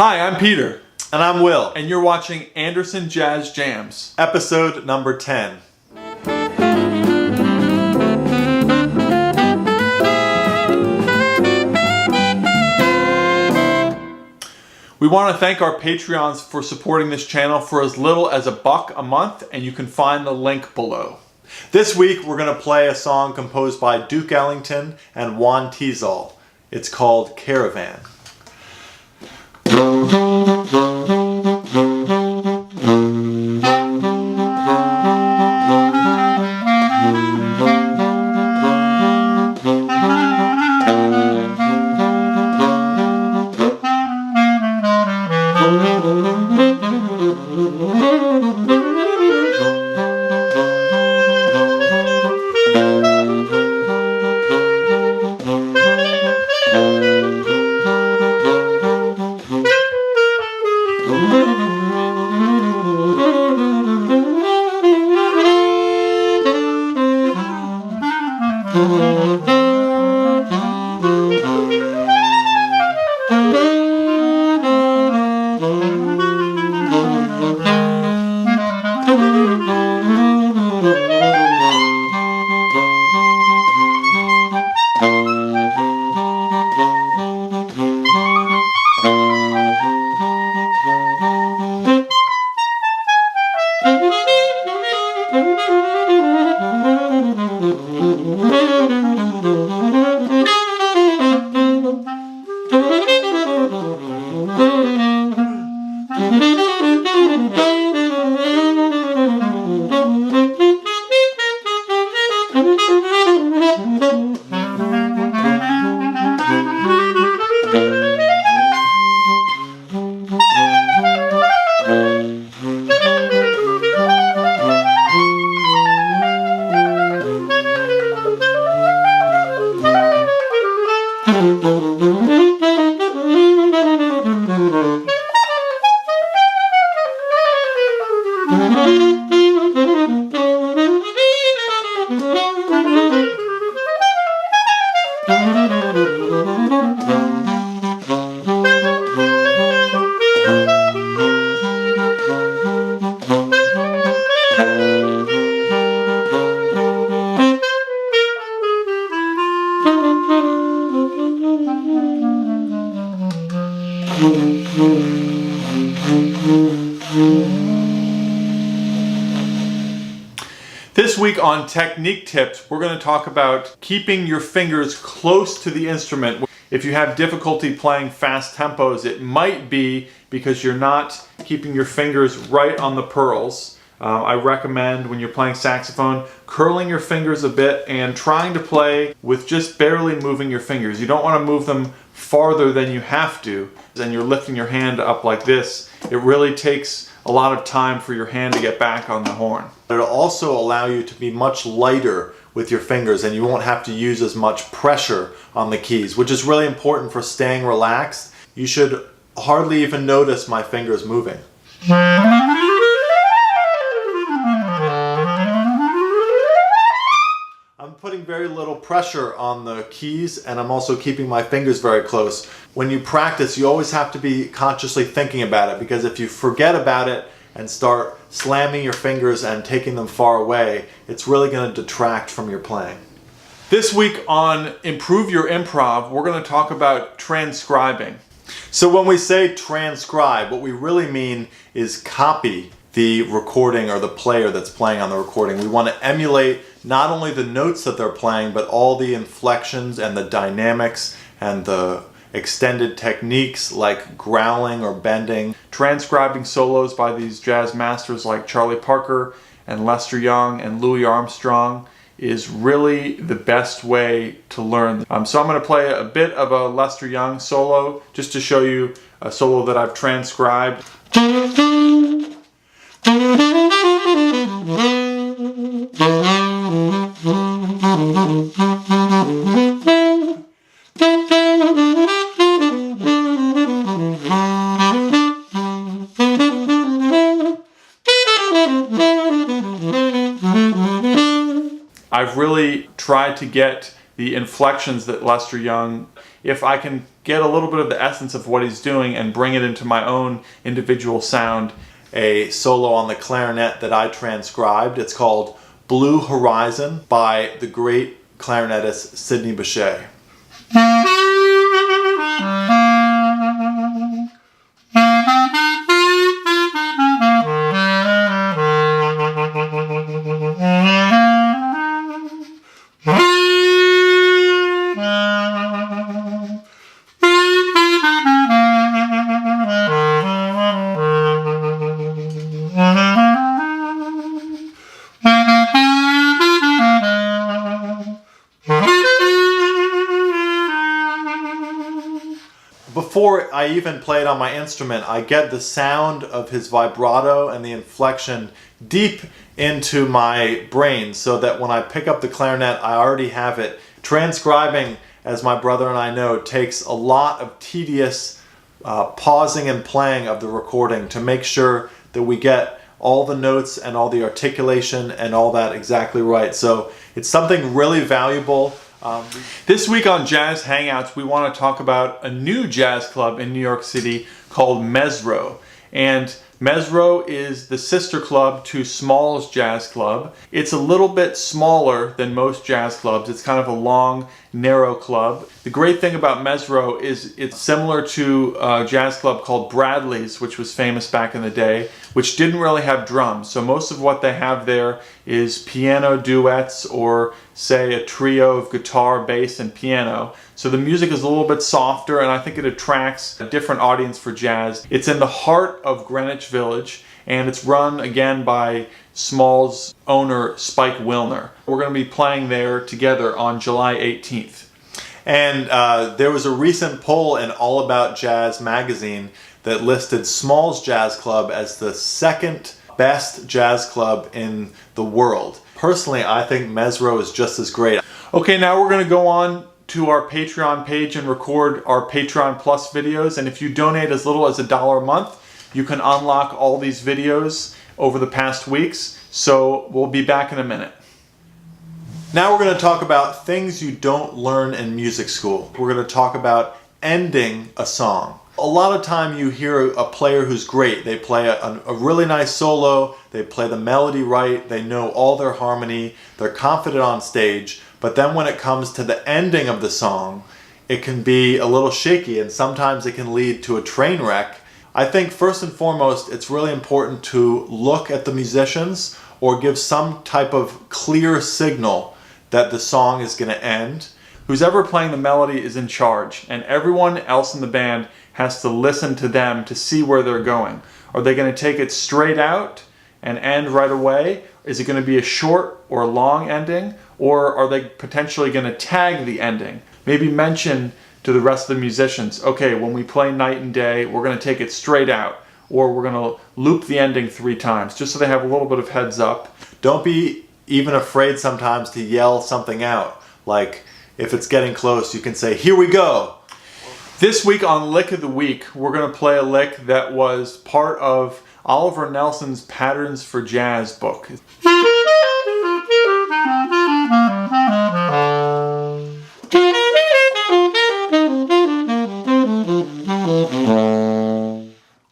Hi, I'm Peter. And I'm Will. And you're watching Anderson Jazz Jams. Episode number 10. We want to thank our Patreons for supporting this channel for as little as $1 a month, and you can find the link below. This week we're going to play a song composed by Duke Ellington and Juan Tizol. It's called Caravan. This week on Technique Tips, we're going to talk about keeping your fingers close to the instrument. If you have difficulty playing fast tempos, it might be because you're not keeping your fingers right on the pearls. I recommend when you're playing saxophone, curling your fingers a bit and trying to play with just barely moving your fingers. You don't want to move them farther than you have to. And you're lifting your hand up like this. It really takes a lot of time for your hand to get back on the horn. It'll also allow you to be much lighter with your fingers, and you won't have to use as much pressure on the keys, which is really important for staying relaxed. You should hardly even notice my fingers moving. I'm putting very little pressure on the keys, and I'm also keeping my fingers very close. When you practice, you always have to be consciously thinking about it, because if you forget about it and start slamming your fingers and taking them far away, it's really going to detract from your playing. This week on Improve Your Improv, we're going to talk about transcribing. So when we say transcribe, what we really mean is copy the recording or the player that's playing on the recording. We want to emulate not only the notes that they're playing, but all the inflections and the dynamics and the extended techniques like growling or bending. Transcribing solos by these jazz masters like Charlie Parker and Lester Young and Louis Armstrong is really the best way to learn. So I'm going to play a bit of a Lester Young solo just to show you a solo that I've transcribed. I've really tried to get the inflections that Lester Young, if I can get a little bit of the essence of what he's doing and bring it into my own individual sound. A solo on the clarinet that I transcribed. It's called Blue Horizon by the great clarinetist Sidney Bechet. Before I even play it on my instrument, I get the sound of his vibrato and the inflection deep into my brain so that when I pick up the clarinet, I already have it. Transcribing, as my brother and I know, takes a lot of tedious pausing and playing of the recording to make sure that we get all the notes and all the articulation and all that exactly right. So it's something really valuable. This week on Jazz Hangouts, we want to talk about a new jazz club in New York City called Mezzrow. And Mezzrow is the sister club to Small's Jazz Club. It's a little bit smaller than most jazz clubs. It's kind of a long, narrow club. The great thing about Mezzrow is it's similar to a jazz club called Bradley's, which was famous back in the day, which didn't really have drums. So most of what they have there is piano duets or, say, a trio of guitar, bass, and piano. So the music is a little bit softer, and I think it attracts a different audience for jazz. It's in the heart of Greenwich Village, and it's run again by Small's owner, Spike Wilner. We're going to be playing there together on July 18th. And there was a recent poll in All About Jazz magazine that listed Small's Jazz Club as the second best jazz club in the world. Personally, I think Mezzrow is just as great. Okay, now we're going to go on to our Patreon page and record our Patreon Plus videos. And if you donate as little as $1 a month, you can unlock all these videos over the past weeks. So we'll be back in a minute. Now we're going to talk about things you don't learn in music school. We're going to talk about ending a song. A lot of time you hear a player who's great. They play a really nice solo, they play the melody right, they know all their harmony, they're confident on stage, but then when it comes to the ending of the song, it can be a little shaky and sometimes it can lead to a train wreck. I think first and foremost, it's really important to look at the musicians or give some type of clear signal that the song is going to end. Who's ever playing the melody is in charge, and everyone else in the band has to listen to them to see where they're going. Are they going to take it straight out and end right away? Is it going to be a short or long ending? Or are they potentially going to tag the ending? Maybe mention to the rest of the musicians, okay, when we play Night and Day, we're going to take it straight out, or we're going to loop the ending 3 times, just so they have a little bit of heads up. Don't be even afraid sometimes to yell something out. Like, if it's getting close, you can say, "Here we go!" This week on Lick of the Week, we're going to play a lick that was part of Oliver Nelson's Patterns for Jazz book.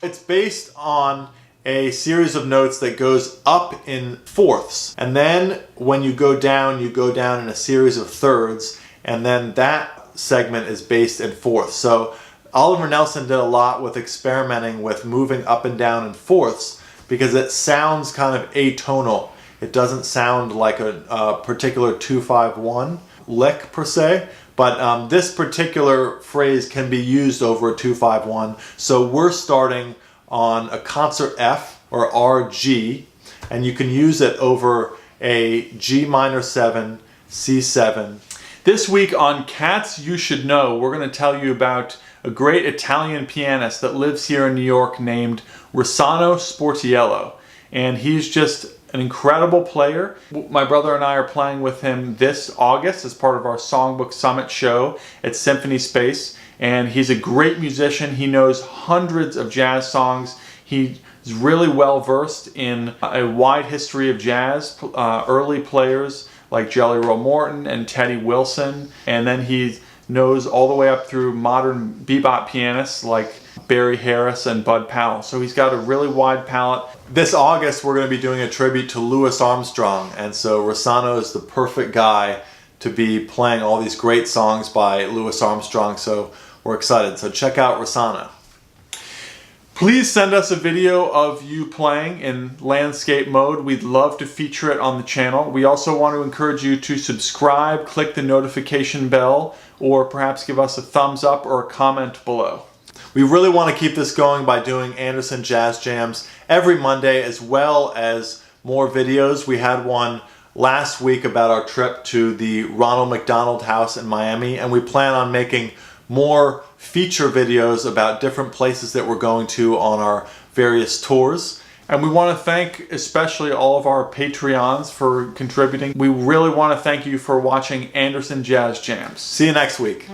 It's based on a series of notes that goes up in fourths, and then when you go down in a series of thirds, and then that segment is based in fourths. So Oliver Nelson did a lot with experimenting with moving up and down in fourths because it sounds kind of atonal. It doesn't sound like a particular 2-5-1 lick per se, but this particular phrase can be used over a 2-5-1. So we're starting on a concert F or RG, and you can use it over a G minor 7, C7. This week on Cats You Should Know, we're going to tell you about a great Italian pianist that lives here in New York named Rossano Sportiello. And he's just an incredible player. My brother and I are playing with him this August as part of our Songbook Summit show at Symphony Space. And he's a great musician. He knows hundreds of jazz songs. He's really well versed in a wide history of jazz, early players like Jelly Roll Morton and Teddy Wilson. And then he knows all the way up through modern bebop pianists like Barry Harris and Bud Powell. So he's got a really wide palette. This August, we're going to be doing a tribute to Louis Armstrong, and so Rossano is the perfect guy to be playing all these great songs by Louis Armstrong, so we're excited. So check out Rossano. Please send us a video of you playing in landscape mode. We'd love to feature it on the channel. We also want to encourage you to subscribe, click the notification bell, or perhaps give us a thumbs up or a comment below. We really want to keep this going by doing Anderson Jazz Jams every Monday, as well as more videos. We had one last week about our trip to the Ronald McDonald House in Miami, and we plan on making more feature videos about different places that we're going to on our various tours. And we want to thank especially all of our Patreons for contributing. We really want to thank you for watching Anderson Jazz Jams. See you next week.